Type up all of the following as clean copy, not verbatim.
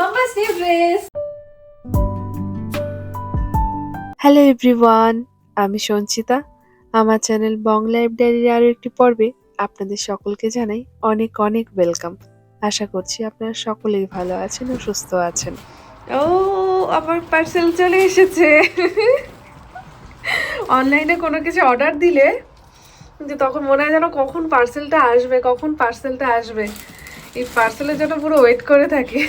Mama's new dress. Hello everyone, আমি সঞ্চিতা। আমার channel বং life ডায়েরির আরও একটি পর্বে আপনাদের সকলকে জানাই অনেক অনেক ওয়েলকাম। আশা করছি আপনারা সকলেই ভালো আছেন ও সুস্থ আছেন। ও আমার পার্সেল চলে এসেছে। অনলাইনে কোনো কিছু অর্ডার দিলে যে তখন মনে হয় যেন কখন পার্সেলটা আসবে। এই পার্সেলের জন্য পুরো ওয়েট করে থাকে।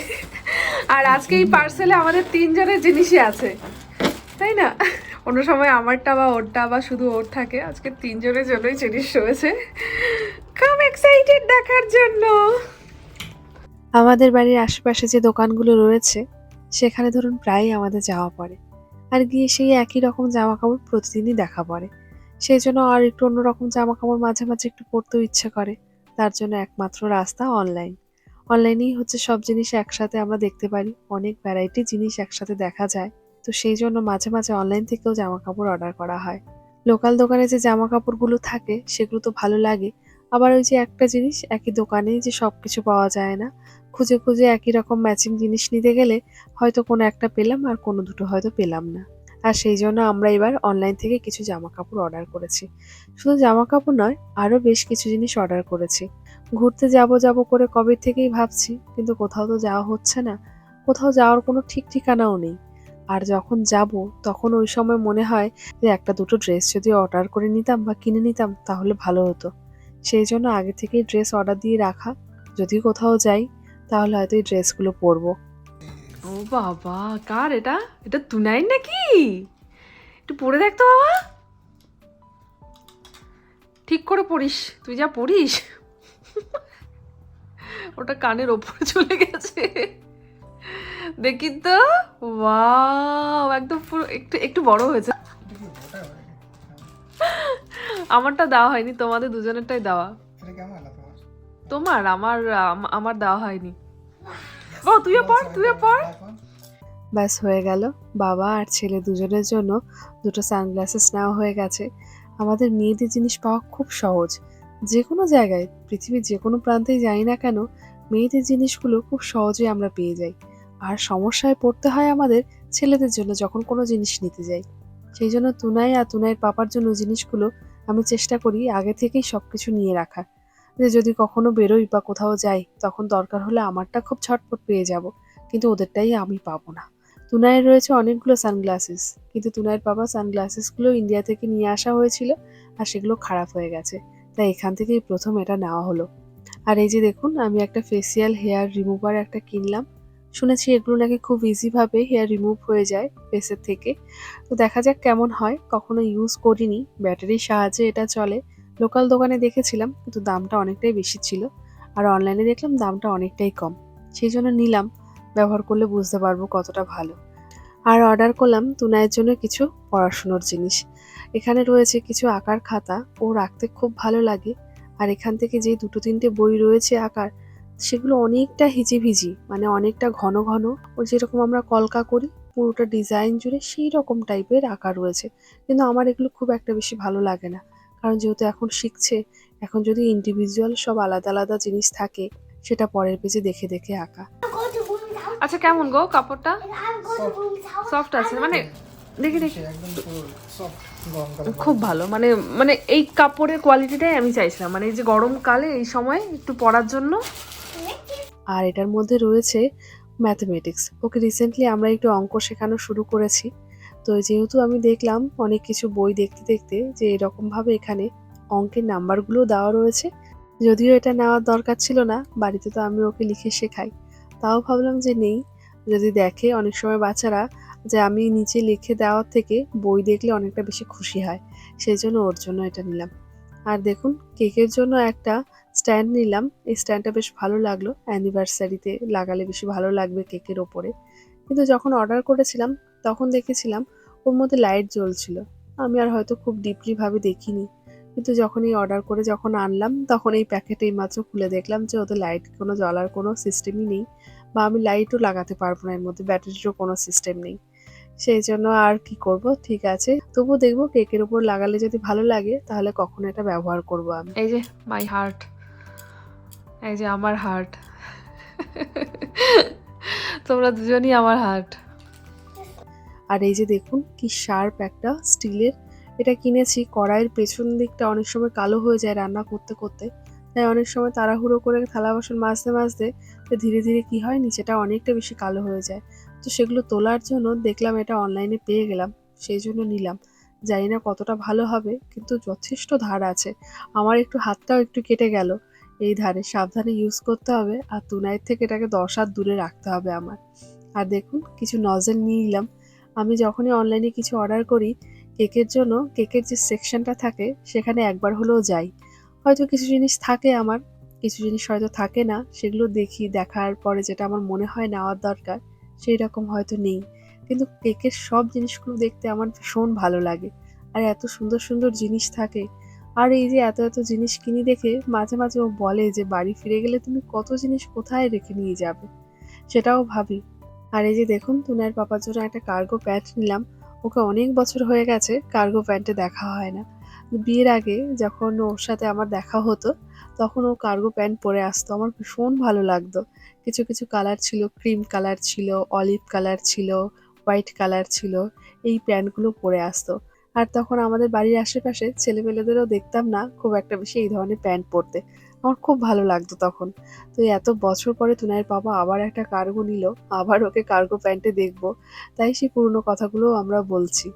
আর আজকে এই পার্সেলে আমাদের তিনজনের জিনিসই আছে, তাই না? অন্য সময় আমারটা বা ওরটা বা শুধু ওর থাকে, আজকে তিনজনের জন্যই জিনিস রয়েছে। খুব এক্সাইটেড দেখার জন্য। আমাদের বাড়ির আশেপাশে যে দোকানগুলো রয়েছে সেখানে ধরুন প্রায়ই আমাদের যাওয়া পড়ে, আর গিয়ে সেই একই রকম জামা কাপড় প্রতিদিনই দেখা পড়ে। সেই জন্য আর একটু অন্যরকম জামা কাপড় মাঝে মাঝে একটু পরতেও ইচ্ছে করে। তার জন্য একমাত্র রাস্তা অনলাইন। অনলাইনেই হচ্ছে সব জিনিস একসাথে আমরা দেখতে পারি, অনেক ভ্যারাইটি জিনিস একসাথে দেখা যায়। তো সেই জন্য মাঝে মাঝে অনলাইন থেকেও জামা কাপড় অর্ডার করা হয়। লোকাল দোকানে যে জামা কাপড়গুলো থাকে সেগুলো তো ভালো লাগে, আবার ওই যে একটা জিনিস একই দোকানে যে সবকিছু পাওয়া যায় না, খুঁজে খুঁজে একই রকম ম্যাচিং জিনিস নিতে গেলে হয়তো কোনো একটা পেলাম আর কোনো দুটো হয়তো পেলাম না। আর সেই জন্য আমরা এবার অনলাইন থেকে কিছু জামা কাপড় অর্ডার করেছি। শুধু জামা কাপড় নয়, আরও বেশ কিছু জিনিস অর্ডার করেছি। ঘুরতে যাব যাব করে কবে থেকেই ভাবছি, কিন্তু কোথাও তো যাওয়া হচ্ছে না। কোথাও যাওয়ার কোনো ঠিক ঠিকানাও নেই। আর যখন যাব তখন ওই সময় মনে হয় যে একটা দুটো ড্রেস যদি অর্ডার করে নিতাম বা কিনে নিতাম তাহলে ভালো হতো। সেই জন্য আগে থেকেই ড্রেস অর্ডার দিয়ে রাখা, যদি কোথাও যাই তাহলে হয়তো এই ড্রেসগুলো পরবো। ও বাবা, কার এটা? এটা তুনাই নাকি? একটু পরে দেখ তো বাবা, ঠিক করে পড়িস। তুই যা পড়িস, ওটা কানের ওপরে চলে গেছে। দেখি তো। ওয়াও, একদম পুরো একটু একটু বড় হয়েছে। আমারটা দেওয়া হয়নি, তোমাদের দুজনেরটাই দেওয়া। তোমার আমার আমার দেওয়া হয়নি। ও তুইও পড়। ব্যাস হয়ে গেল। বাবা আর ছেলে দুজনের জন্য দুটো সানগ্লাসেস নেওয়া হয়ে গেছে। আমাদের মেয়েদের জিনিস পাওয়া খুব সহজ। যে কোনো জায়গায়, পৃথিবীর যে কোনো প্রান্তেই যাই না কেন, মেয়েদের জিনিসগুলো খুব সহজেই আমরা পেয়ে যাই। আর সমস্যায় পড়তে হয় আমাদের ছেলেদের জন্য যখন কোনো জিনিস নিতে যাই। সেই জন্য তুনাই আর তুনাইয়ের পাপার জন্য জিনিসগুলো আমি চেষ্টা করি আগে থেকেই সবকিছু নিয়ে রাখার, যে যদি কখনো বেরোই বা কোথাও যাই তখন দরকার হলে আমারটা খুব ঝটপট পেয়ে যাব, কিন্তু ওদেরটাই আমি পাবো না। তুনাইয়ের রয়েছে অনেকগুলো সানগ্লাসেস, কিন্তু তুনাইয়ের বাবা সানগ্লাসেসগুলো ইন্ডিয়া থেকে নিয়ে আসা হয়েছিল আর সেগুলো খারাপ হয়ে গেছে। তাই এখান থেকেই প্রথম এটা নেওয়া হলো। আর এই যে দেখুন, আমি একটা ফেসিয়াল হেয়ার রিমুভার একটা কিনলাম। শুনেছি এগুলো নাকি খুব ইজিভাবে হেয়ার রিমুভ হয়ে যায় ফেসের থেকে। তো দেখা যাক কেমন হয়, কখনো ইউজ করিনি। ব্যাটারির সাহায্যে এটা চলে। লোকাল দোকানে দেখেছিলাম কিন্তু দামটা অনেকটাই বেশি ছিল, আর অনলাইনে দেখলাম দামটা অনেকটাই কম। সেই জন্য নিলাম, ব্যবহার করলে বুঝতে পারবো কতটা ভালো। আর অর্ডার করলাম তুনায়ের জন্য কিছু পড়াশুনোর জিনিস। এখানে রয়েছে কিছু আঁকার খাতা, ও রাখতে খুব ভালো লাগে। আর এখান থেকে যে দুটো তিনটে বই রয়েছে আঁকার, সেগুলো অনেকটা হিজিবিজি, মানে অনেকটা ঘন ঘন। ও যেরকম আমরা কলকা করি পুরোটা ডিজাইন জুড়ে সেই রকম টাইপের আঁকা রয়েছে। কিন্তু আমার এগুলো খুব একটা বেশি ভালো লাগে না, কারণ যেহেতু এখন শিখছে, এখন যদি ইন্ডিভিজুয়াল সব আলাদা আলাদা জিনিস থাকে সেটা পরের পেজে দেখে দেখে আঁকা। আচ্ছা, কেমন গো কাপড়টা? সফট আছে মানে? দেখি দেখি। খুব ভালো, মানে মানে এই কাপড়ের কোয়ালিটিটাই আমি চাইছিলাম, মানে এই যে গরমকালে এই সময় একটু পরার জন্য। আর এটার মধ্যে রয়েছে ম্যাথমেটিক্স। ওকে রিসেন্টলি আমরা একটু অঙ্ক শেখানো শুরু করেছি। তো যেহেতু আমি দেখলাম অনেক কিছু বই দেখতে দেখতে যে এরকমভাবে এখানে অঙ্কের নাম্বারগুলো দেওয়া রয়েছে, যদিও এটা নেওয়ার দরকার ছিল না, বাড়িতে তো আমি ওকে লিখে শেখাই। তাও ভাবলাম যে নেই, যদি দেখে অনেক সময় বাচ্চারা যে আমি নিচে লিখে দেওয়ার থেকে বই দেখলে অনেকটা বেশি খুশি হয়। সেই জন্য ওর জন্য এটা নিলাম। আর দেখুন, কেকের জন্য একটা স্ট্যান্ড নিলাম। এই স্ট্যান্ডটা বেশ ভালো লাগলো, অ্যানিভার্সারিতে লাগালে বেশি ভালো লাগবে কেকের ওপরে। কিন্তু যখন অর্ডার করেছিলাম তখন দেখেছিলাম ওর মধ্যে লাইট জ্বলছিল। আমি আর হয়তো খুব ডিপলি ভাবে দেখিনি, কিন্তু যখন এই অর্ডার করে যখন আনলাম তখন এই প্যাকেট এইমাত্র খুলে দেখলাম যে ওদের লাইট কোনো জ্বলার কোনো সিস্টেমই নেই, বা আমি লাইটও লাগাতে পারবো না, এর মধ্যে ব্যাটারিরও কোনো সিস্টেম নেই। সেই জন্য আর কি করব, ঠিক আছে তবুও দেখবো কেকের উপর লাগালে যদি ভালো লাগে তাহলে কখনো এটা ব্যবহার করব আমি। এই যে মাই হার্ট, এই যে আমার হার্ট। তোমরা দুজনই আমার হার্ট। আর এই যে দেখুন কি শার্প একটা স্টিলের, এটা কিনেছি। কড়াইয়ের পেছন দিকটা অনেক সময় কালো হয়ে যায় রান্না করতে করতে, তাই অনেক সময় তাড়াহুড়ো করে থালা বাসন মাজতে মাজতে তো ধীরে ধীরে কি হয় নিচেটা অনেকটা বেশি কালো হয়ে যায়। তো সেগুলো তোলার জন্য দেখলাম এটা অনলাইনে পেয়ে গেলাম, সেই জন্য নিলাম। জানি না কতটা ভালো হবে, কিন্তু যথেষ্ট ধার আছে। আমার একটু হাতটাও একটু কেটে গেল এই ধারে, সাবধানে ইউজ করতে হবে। আর তুনাইয়ের থেকে এটাকে 10 হাত দূরে রাখতে হবে আমার। আর দেখুন কিছু নজেল নিয়ে নিলাম। আমি যখনই অনলাইনে কিছু অর্ডার করি কেকের জন্য, কেকের যে সেকশনটা থাকে সেখানে একবার হলেও যাই। হয়তো কিছু জিনিস থাকে আমার, কিছু জিনিস হয়তো থাকে না, সেগুলো দেখি, দেখার পরে যেটা আমার মনে হয় নেওয়ার দরকার সেই রকম হয়তো নেই। কিন্তু কেকের সব জিনিসগুলো দেখতে আমার ভীষণ ভালো লাগে। আর এত সুন্দর সুন্দর জিনিস থাকে। আর এই যে এত এত জিনিস কিনি দেখে মাঝে মাঝে ও বলে যে বাড়ি ফিরে গেলে তুমি কত জিনিস কোথায় রেখে নিয়ে যাবে, সেটাও ভাবি। আর এই যে দেখুন তুনার পাপার জন্য একটা কার্গো প্যান্ট নিলাম। ওকে অনেক বছর হয়ে গেছে কার্গো প্যান্টে দেখা হয় না। বিয়ের আগে যখন ওর সাথে আমার দেখা হতো তখন ও কার্গো প্যান্ট পরে আসতো, আমার ভীষণ ভালো লাগতো। কিছু কিছু কালার ছিল, ক্রিম কালার ছিল, অলিভ কালার ছিল, হোয়াইট কালার ছিল, এই প্যান্টগুলো পরে আসতো। আর তখন আমাদের বাড়ির আশেপাশে ছেলেপেলেদেরও দেখতাম না খুব একটা বেশি এই ধরনের প্যান্ট পরতে। আমার খুব ভালো লাগতো তখন। তো এত বছর পরে তুনাইয়ের বাবা আবার একটা কার্গো নিল, আবার ওকে কার্গো প্যান্টে দেখবো, তাই সেই পুরনো কথাগুলো আমরা বলছি।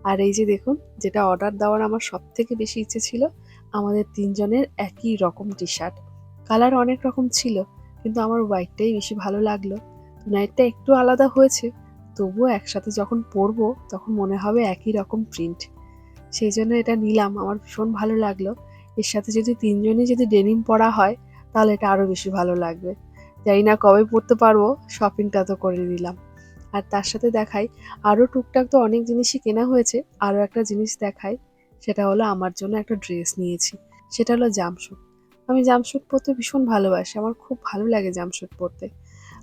আর এই যে দেখুন যেটা অর্ডার দেওয়ার আমার সব থেকে বেশি ইচ্ছে ছিল, আমাদের তিনজনের একই রকম টি শার্ট। কালার অনেক রকম ছিল, কিন্তু আমার হোয়াইটটাই বেশি ভালো লাগলো। তুনাইয়েরটা একটু আলাদা হয়েছে, তবুও একসাথে যখন পরবো তখন মনে হবে একই রকম প্রিন্ট। সেই জন্য এটা নিলাম, আমার ভীষণ ভালো লাগলো। এর সাথে যদি তিনজনই যদি ডেনিম পরা হয় তাহলে এটা আরো বেশি ভালো লাগবে। জানি না কবে পরতে পারবো, শপিংটা তো করে নিলাম। আর তার সাথে দেখাই আরো টুকটাক তো অনেক জিনিসই কেনা হয়েছে। আরো একটা জিনিস দেখাই, সেটা হলো আমার জন্য একটা ড্রেস নিয়েছি। সেটা হলো জাম্পস্যুট। আমি জাম্পস্যুট পরতে ভীষণ ভালোবাসি, আমার খুব ভালো লাগে জাম্পস্যুট পরতে।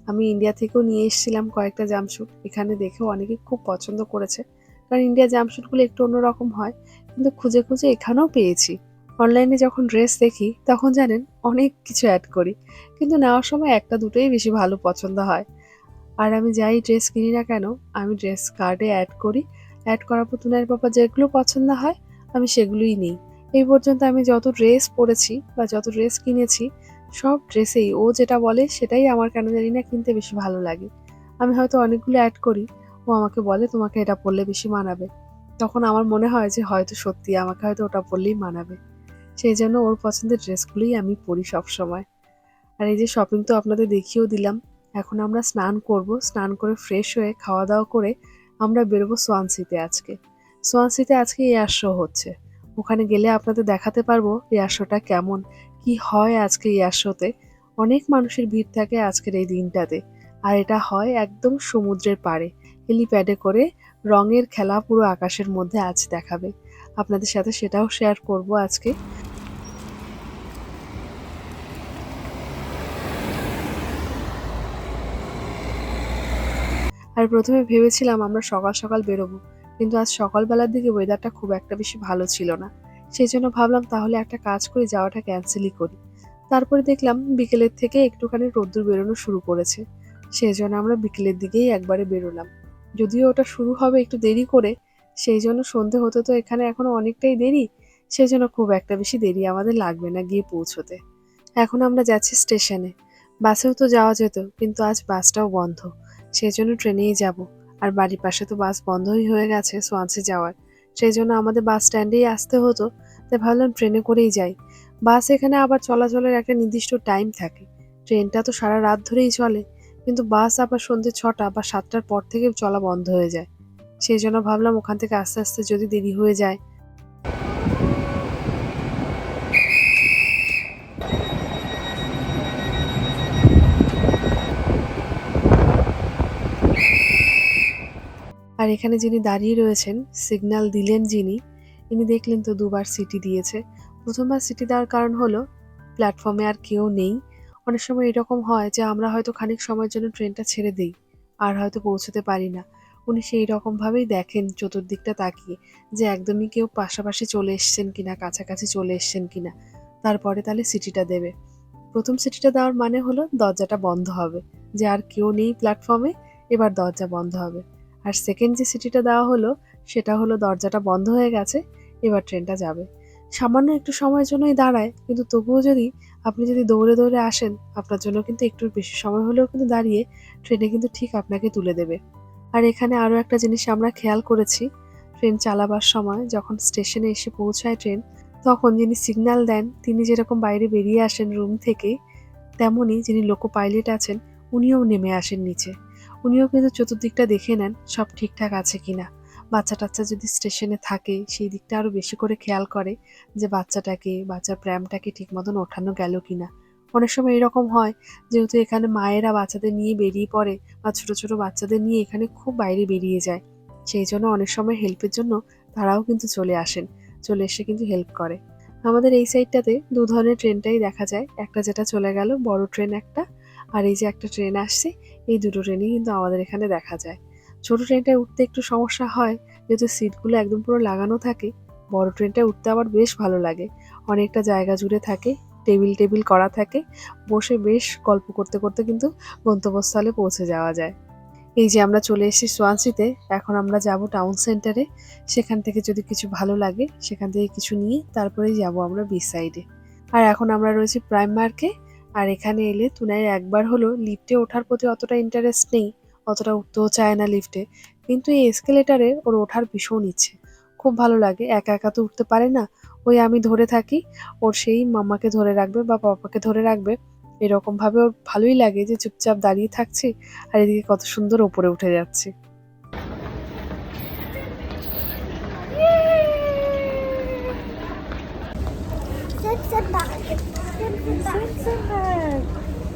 আমি ইন্ডিয়া থেকেও নিয়ে এসেছিলাম কয়েকটা জাম্পস্যুট, এখানে দেখেও অনেকে খুব পছন্দ করেছে। কারণ ইন্ডিয়া জাম্পস্যুটগুলো একটু অন্যরকম হয়, কিন্তু খুঁজে খুঁজে এখানেও পেয়েছি। অনলাইনে যখন ড্রেস দেখি তখন জানেন অনেক কিছু অ্যাড করি, কিন্তু নেওয়ার সময় একটা দুটোই বেশি ভালো পছন্দ হয়। আর আমি যাই ড্রেস কিনি না কেন, আমি ড্রেস কার্ডে অ্যাড করি। অ্যাড করার পর তুনার পাপা যেগুলো পছন্দ হয় আমি সেগুলোই নিই। এই পর্যন্ত আমি যত ড্রেস পরেছি বা যত ড্রেস কিনেছি সব ড্রেসেই ও যেটা বলে সেটাই আমার কেন জানি না কিনতে বেশি ভালো লাগে। আমি হয়তো অনেকগুলো অ্যাড করি, ও আমাকে বলে তোমাকে এটা পরলে বেশি মানাবে। তখন আমার মনে হয় যে হয়তো সত্যি আমাকে হয়তো ওটা পরলেই মানাবে। সেই জন্য ওর পছন্দের ড্রেসগুলোই আমি পরি সবসময়। আর এই যে শপিং তো আপনাদের দেখিয়েও দিলাম। এখন আমরা স্নান করব, স্নান করে ফ্রেশ হয়ে খাওয়া দাওয়া করে আমরা বেরোবো সোয়ানসিতে আজকে। সোয়ানসিতে আজকে এয়ার শো হচ্ছে, ওখানে গেলে আপনাদের দেখাতে পারবো এয়ার শোটা কেমন, কি হয় আজকে এয়ার শোতে। অনেক মানুষের ভিড় থাকে আজকের এই দিনটাতে। আর এটা হয় একদম সমুদ্রের পাড়ে, হেলিপ্যাডে করে রঙের খেলা পুরো আকাশের মধ্যে আজ দেখাবে। আপনাদের সাথে সেটাও শেয়ার করব আজকে। আর প্রথমে ভেবেছিলাম আমরা সকাল সকাল বেরোবো, কিন্তু আজ সকালবেলার দিকে ওয়েদারটা খুব একটা বেশি ভালো ছিল না। সেই জন্য ভাবলাম তাহলে একটা কাজ করে যাওয়াটা ক্যান্সেলই করি। তারপরে দেখলাম বিকেলের থেকে একটুখানি রোদ্দুর বেরোনো শুরু করেছে, সেই জন্য আমরা বিকেলের দিকেই একবারে বেরোলাম। যদিও ওটা শুরু হবে একটু দেরি করে, সেই জন্য সন্ধে হতে তো এখানে এখনো অনেকটাই দেরি, সেই জন্য খুব একটা বেশি দেরি আমাদের লাগবে না গিয়ে পৌঁছতে। এখন আমরা যাচ্ছি স্টেশনে। বাসেও তো যাওয়া যেত, কিন্তু আজ বাসটাও বন্ধ, সেই জন্য ট্রেনেই যাব। আর বাড়ির পাশে তো বাস বন্ধই হয়ে গেছে সোয়ানসি যাওয়ার, সেই জন্য আমাদের বাস স্ট্যান্ডেই আসতে হতো। তাই ভাবলাম ট্রেনে করেই যাই। বাস এখানে আবার চলাচলের একটা নির্দিষ্ট টাইম থাকে। ট্রেনটা তো সারা রাত ধরেই চলে, কিন্তু বাস আবার সন্ধ্যে 6টা বা 7টার পর থেকে চলা বন্ধ হয়ে যায়। সেই জন্য ভাবলাম ওখান থেকে আস্তে আস্তে যদি দেরি হয়ে যায়। আর এখানে যিনি দাঁড়িয়ে রয়েছেন, সিগন্যাল দিলেন যিনি, ইনি দেখলেন তো দুবার সিটি দিয়েছে। প্রথমবার সিটি দেওয়ার কারণ হলো প্ল্যাটফর্মে আর কেউ নেই। অনেক সময় এরকম হয় যে আমরা হয়তো খানিক সময়ের জন্য ট্রেনটা ছেড়ে দিই, আর হয়তো পৌঁছতে পারি না। উনি সেই রকমভাবেই দেখেন চতুর্দিকটা তাকিয়ে, যে একদমই কেউ পাশাপাশি চলে এসছেন কিনা, কাছাকাছি চলে এসছেন কিনা, তারপরে তাহলে সিটিটা দেবে। প্রথম সিটিটা দেওয়ার মানে হলো দরজাটা বন্ধ হবে, যে আর কেউ নেই প্ল্যাটফর্মে, এবার দরজা বন্ধ হবে। আর সেকেন্ড যে সিটিটা দেওয়া হলো সেটা হলো দরজাটা বন্ধ হয়ে গেছে, এবার ট্রেনটা যাবে। সামান্য একটু সময়ের জন্যই দাঁড়ায়, কিন্তু তবুও আপনি যদি দৌড়ে দৌড়ে আসেন, আপনার জন্য কিন্তু একটু বেশি সময় হলেও কিন্তু দাঁড়িয়ে ট্রেনে কিন্তু ঠিক আপনাকে তুলে দেবে। আর এখানে আরো একটা জিনিস আমরা খেয়াল করেছি, ট্রেন চালাবার সময় যখন স্টেশনে এসে পৌঁছায় ট্রেন, তখন যিনি সিগন্যাল দেন তিনি যেরকম বাইরে বেরিয়ে আসেন রুম থেকে, তেমনি যিনি লোকো পাইলট আছেন উনিও নেমে আসেন নিচে। উনিও কিন্তু চতুর্দিকটা দেখে নেন সব ঠিকঠাক আছে কিনা। বাচ্চা টাচ্চা যদি স্টেশনে থাকে সেই দিকটা আরো বেশি করে খেয়াল করে, যে বাচ্চার প্র্যামটাকে ঠিক মতন ওঠানো গেল কিনা। অনেক সময় এরকম হয়, যেহেতু এখানে মায়েরা বাচ্চাদের নিয়ে বেরিয়ে পড়ে বা ছোট ছোট বাচ্চাদের নিয়ে এখানে খুব বাইরে বেরিয়ে যায়, সেই জন্য অনেক সময় হেল্পের জন্য তারাও কিন্তু চলে আসেন, চলে এসে কিন্তু হেল্প করে। আমাদের এই সাইডটাতে দু ধরনের ট্রেনটাই দেখা যায়, একটা যেটা চলে গেল বড় ট্রেন একটা, আর এই যে একটা ট্রেন আসছে, এই দুটো ট্রেনই কিন্তু আমাদের এখানে দেখা যায়। ছোট ট্রেনটায় উঠতে একটু সমস্যা হয়, যেহেতু সিটগুলো একদম পুরো লাগানো থাকে। বড় ট্রেনটায় উঠতে আবার বেশ ভালো লাগে, অনেকটা জায়গা জুড়ে থাকে, টেবিল টেবিল করা থাকে, বসে বেশ গল্প করতে করতে কিন্তু গন্তব্যস্থলে পৌঁছে যাওয়া যায়। এই যে আমরা চলে এসেছি সোয়ানসিতে, এখন আমরা যাব টাউন সেন্টারে। সেখান থেকে যদি কিছু ভালো লাগে সেখান থেকে কিছু নিয়ে তারপরেই যাব আমরা বিচ সাইডে। আর এখন আমরা রয়েছি প্রাইম মার্কে। আর এখানে এলে তুনাইয়ের একবার হলো লিফটে ওঠার প্রতি অতটা ইন্টারেস্ট নেই, অতটা উঠতেও চায় না লিফটে, কিন্তু এই এসকেলেটারে ওর ওঠার ভীষণ ইচ্ছে। খুব ভালো লাগে, একা একা তো উঠতে পারে না, ওই আমি ধরে থাকি, ওর সেই মামাকে ধরে রাখবে বা পাপাকে ধরে রাখবে, এরকম ভাবে ওর ভালোই লাগে যে চুপচাপ দাঁড়িয়ে থাকছি আর এদিকে কত সুন্দর ওপরে উঠে যাচ্ছি।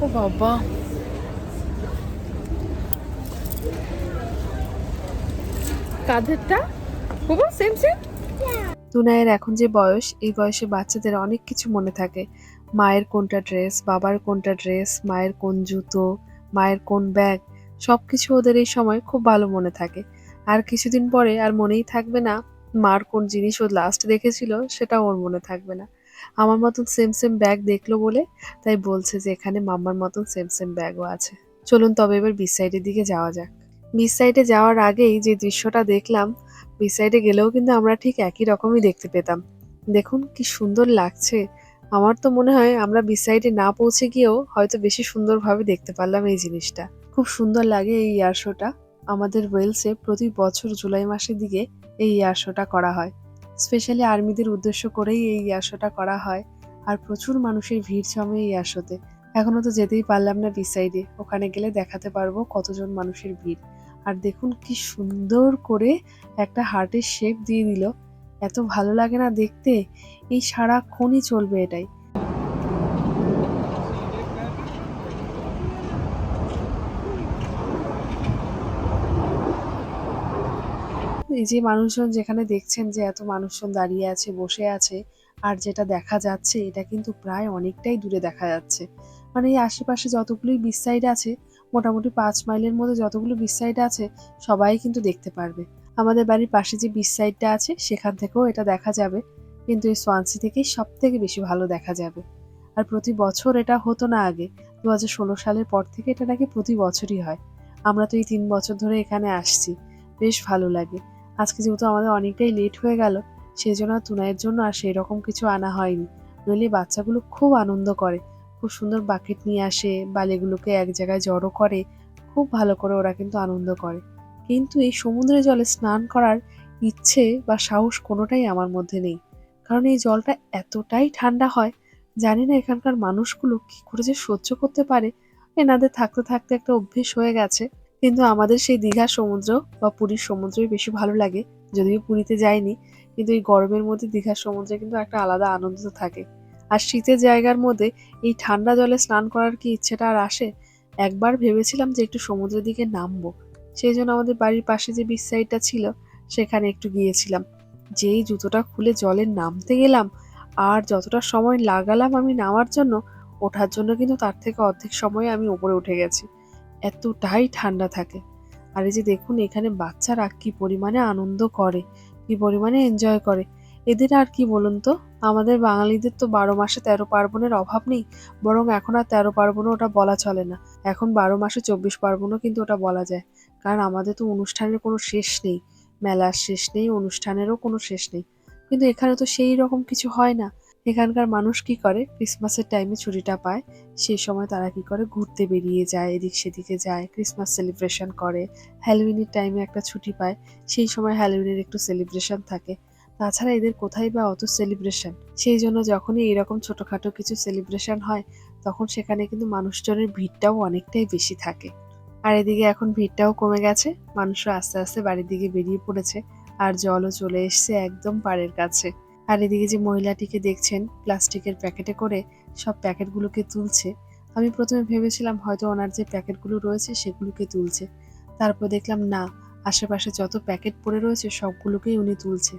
ও বাবা, কাঁধেরটা বাবা সেম সেম। তুনাইয়ের এখন যে বয়স, এই বয়সে বাচ্চাদের অনেক কিছু মনে থাকে। মায়ের কোনটা ড্রেস, বাবার কোনটা ড্রেস, মায়ের কোন জুতো, মায়ের কোন ব্যাগ, সবকিছু ওদের এই সময় খুব ভালো মনে থাকে। আর কিছুদিন পরে আর মনেই থাকবে না মার কোন জিনিস ও লাস্ট দেখেছিল, সেটা ওর মনে থাকবে না। আমার মতন সেম সেম ব্যাগ দেখলো বলে তাই বলছে যে এখানে মাম্মার মতন সেম সেম ব্যাগও আছে। চলুন তবে এবার বিচ সাইডের দিকে যাওয়া যাক। বিচ সাইডে যাওয়ার আগেই যে দৃশ্যটা দেখলাম, বিচ সাইডে গেলেও কিন্তু আমরা ঠিক একই রকমই দেখতে পেতাম। দেখুন কি সুন্দর লাগছে। আমার তো মনে হয় আমরা বিচ সাইডে না পৌঁছে গিয়েও হয়তো বেশি সুন্দরভাবে দেখতে পারলাম এই জিনিসটা। খুব সুন্দর লাগে এই এয়ার শোটা। আমাদের ওয়েলসে প্রতি বছর জুলাই মাসের দিকে এই এয়ার শোটা করা হয়। স্পেশালি আর্মিদের উদ্দেশ্য করেই এই এয়ার শোটা করা হয়। আর প্রচুর মানুষের ভিড় জমে এই এয়ার শোতে। এখনো তো যেতেই পারলাম না বিচ সাইডে, ওখানে গেলে দেখাতে পারবো কতজন মানুষের ভিড়। আর দেখুন কি সুন্দর করে একটা হার্টের শেপ দিয়ে দিল, এত ভালো লাগে না দেখতে। এই সারাক্ষণই চলবে এটাই। এই যে মানুষজন যেখানে দেখছেন যে এত মানুষজন দাঁড়িয়ে আছে, বসে আছে, আর যেটা দেখা যাচ্ছে এটা কিন্তু প্রায় অনেকটাই দূরে দেখা যাচ্ছে। মানে এই আশেপাশে যতগুলোই বিচ সাইড আছে, মোটামুটি 5 মাইলের মধ্যে যতগুলো বিচ সাইড আছে সবাই কিন্তু দেখতে পারবে। আমাদের বাড়ির পাশে যে বিচ সাইডটা আছে সেখান থেকেও এটা দেখা যাবে, কিন্তু এই সোয়ানসি থেকেই সব থেকে বেশি ভালো দেখা যাবে। আর প্রতি বছর এটা হতো না আগে, 2016 সালের পর থেকে এটা নাকি প্রতি বছরই হয়। আমরা তো এই 3 বছর ধরে এখানে আসছি, বেশ ভালো লাগে। আজকে যেহেতু আমাদের অনেকটাই লেট হয়ে গেল, সেই জন্য তুনাইয়ের জন্য আর সেই রকম কিছু আনা হয়নি। নইলে বাচ্চাগুলো খুব আনন্দ করে, খুব সুন্দর বাকেট নিয়ে আসে, বালিগুলোকে এক জায়গায় জড়ো করে, খুব ভালো করে ওরা কিন্তু আনন্দ করে। কিন্তু এই সমুদ্রের জলে স্নান করার ইচ্ছে বা সাহস কোনোটাই আমার মধ্যে নেই, কারণ এই জলটা এতটাই ঠান্ডা হয়। জানি না এখানকার মানুষগুলো কি করে যে সহ্য করতে পারে, এনাদের থাকতে থাকতে একটা অভ্যেস হয়ে গেছে। কিন্তু আমাদের সেই দীঘার সমুদ্র বা পুরীর সমুদ্রই বেশি ভালো লাগে, যদিও পুরীতে যাইনি, কিন্তু এই গরমের মধ্যে দীঘার সমুদ্রে কিন্তু একটা আলাদা আনন্দ থাকে। আর শীতের জায়গার মধ্যে এই ঠান্ডা জলে স্নান করার কি ইচ্ছেটা আর আসে। একবার ভেবেছিলাম যে একটু সমুদ্রের দিকে নামবো, সেই জন্য আমাদের বাড়ির পাশে যে বিচ সাইডটা ছিল সেখানে একটু গিয়েছিলাম। যেই জুতোটা খুলে জলে নামতে গেলাম, আর যতটা সময় লাগালাম আমি নামার জন্য, ওঠার জন্য কিন্তু তার থেকে অর্ধেক সময় আমি উপরে উঠে গেছি। এতটাই ঠান্ডা থাকে। আর এই যে দেখুন এখানে বাচ্চারা কি পরিমাণে আনন্দ করে, কি পরিমাণে এনজয় করে। এদের আর কি বলুন তো, আমাদের বাঙালিদের তো 12 মাসে 13 পার্বণের অভাব নেই, বরং এখন আর 13 পার্বণও ওটা বলা চলে না। এখন 12 মাসে 24 পার্বণও কিন্তু ওটা বলা যায়। কারণ আমাদের তো অনুষ্ঠানের কোনো শেষ নেই, মেলার শেষ নেই, অনুষ্ঠানেরও কোনো শেষ নেই। কিন্তু এখানে তো সেই রকম কিছু হয় না। এখানকার মানুষ কি করে, ক্রিসমাসের টাইমে ছুটিটা পায়, সেই সময় তারা কি করে, ঘুরতে বেরিয়ে যায়, এদিক সেদিকে যায়, ক্রিসমাস সেলিব্রেশন করে। হ্যালোউইনের টাইমে একটা ছুটি পায়, সেই সময় হ্যালোউইনের একটু সেলিব্রেশন থাকে। তাছাড়া এদের কোথায় বা অত সেলিব্রেশন? সেই জন্য যখনই এরকম ছোটখাটো কিছু সেলিব্রেশন হয়, তখন সেখানে কিন্তু মানুষজনের ভিড়টাও অনেকটাই বেশি থাকে। আর এদিকে এখন ভিড়টাও কমে গেছে, মানুষরা আস্তে আস্তে বাড়ির দিকে বেরিয়ে পড়েছে, আর জলও চলে এসছে একদম পাড়ের কাছে। আর এদিকে যে মহিলাটিকে দেখছেন প্লাস্টিকের প্যাকেটে করে সব প্যাকেটগুলোকে তুলছে, আমি প্রথমে ভেবেছিলাম হয়তো ওনার যে প্যাকেটগুলো রয়েছে সেগুলোকে তুলছে। তারপর দেখলাম না, আশেপাশে যত প্যাকেট পড়ে রয়েছে সবগুলোকেই উনি তুলছে।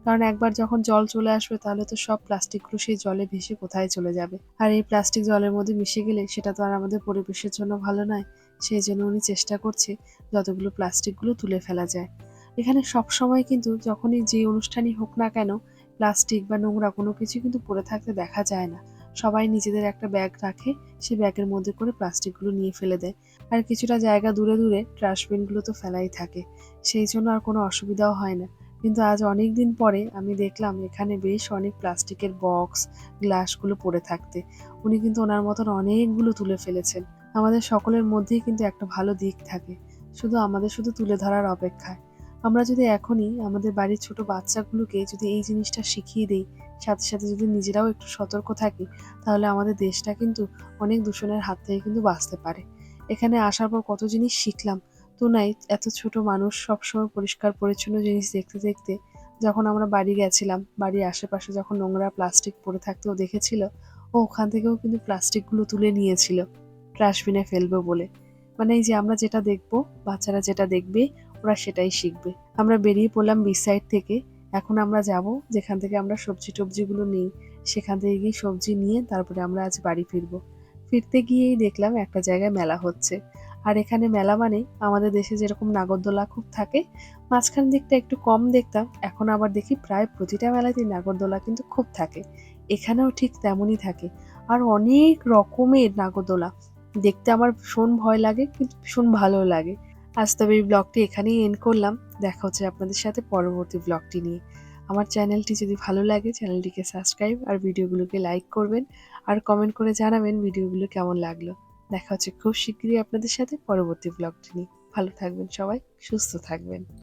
কারণ একবার যখন জল চলে আসবে তাহলে তো সব প্লাস্টিকগুলো সেই জলে ভেসে কোথায় চলে যাবে, আর এই প্লাস্টিক জলের মধ্যে মিশে গেলে সেটা তো আর আমাদের পরিবেশের জন্য ভালো নয়। সেই জন্য উনি চেষ্টা করছে যতগুলো প্লাস্টিকগুলো তুলে ফেলা যায়। এখানে সব সময় কিন্তু যখনই যে অনুষ্ঠানই হোক না কেন, প্লাস্টিক বা নোংরা কোনো কিছু কিন্তু পড়ে থাকতে দেখা যায় না। সবাই নিজেদের একটা ব্যাগ রাখে, সেই ব্যাগের মধ্যে করে প্লাস্টিকগুলো নিয়ে ফেলে দেয়। আর কিছুটা জায়গা দূরে দূরে ডাস্টবিনগুলো তো ফেলাই থাকে, সেই জন্য আর কোনো অসুবিধাও হয় না। কিন্তু আজ অনেক দিন পরে আমি দেখলাম এখানে বেশ অনেক প্লাস্টিকের বক্স, গ্লাসগুলো পড়ে থাকতে। উনি কিন্তু ওনার মতন অনেকগুলো তুলে ফেলেছেন। আমাদের সকলের মধ্যেই কিন্তু একটা ভালো দিক থাকে, আমাদের শুধু তুলে ধরার অপেক্ষায়। আমরা যদি এখনই আমাদের বাড়ির ছোট বাচ্চাগুলোকে যদি এই জিনিসটা শিখিয়ে দিই, সাথে সাথে যদি নিজেরাও একটু সতর্ক থাকি, তাহলে আমাদের দেশটা কিন্তু অনেক দূষণের হাত থেকে কিন্তু বাঁচতে পারে। এখানে আসার পর কত জিনিস শিখলাম। তো নাই, এত ছোট মানুষ সবসময় পরিষ্কার পরিচ্ছন্ন জিনিস দেখতে দেখতে যখন আমরা বাড়ি গেছিলাম, বাড়ির আশেপাশে যখন নোংরা প্লাস্টিক পড়ে থাকতেও দেখেছিল, ও ওখান থেকেও কিন্তু প্লাস্টিকগুলো তুলে নিয়েছিল ডাস্টবিনে ফেলবে বলে। মানে এই যে আমরা যেটা দেখবো, বাচ্চারা যেটা দেখবে, ওরা সেটাই শিখবে। আমরা বেরিয়ে পড়লাম বিচ সাইড থেকে। এখন আমরা যাব যেখান থেকে আমরা সবজি টবজিগুলো নিই, সেখান থেকে গিয়ে সবজি নিয়ে তারপরে আমরা আজ বাড়ি ফিরবো। ফিরতে গিয়েই দেখলাম একটা জায়গায় মেলা হচ্ছে। আর এখানে মেলা মানে আমাদের দেশে যেরকম নাগরদোলা খুব থাকে, মাঝখান দিকটা একটু কম দেখতাম, এখন আবার দেখি প্রায় প্রতিটা মেলাতেই নাগরদোলা কিন্তু খুব থাকে। এখানেও ঠিক তেমনই থাকে, আর অনেক রকমের নাগরদোলা। দেখতে আমার ভীষণ ভয় লাগে, কিন্তু ভীষণ ভালো লাগে। আজ তবে এই ব্লগটি এখানেই এন্ড করলাম। দেখা হচ্ছে আপনাদের সাথে পরবর্তী ব্লগটি নিয়ে। আমার চ্যানেলটি যদি ভালো লাগে, চ্যানেলটিকে সাবস্ক্রাইব আর ভিডিওগুলোকে লাইক করবেন, আর কমেন্ট করে জানাবেন ভিডিওগুলো কেমন লাগলো। দেখা হচ্ছে খুব শিগগিরই আপনাদের সাথে পরবর্তী ব্লগটি নিয়ে। ভালো থাকবেন সবাই, সুস্থ থাকবেন।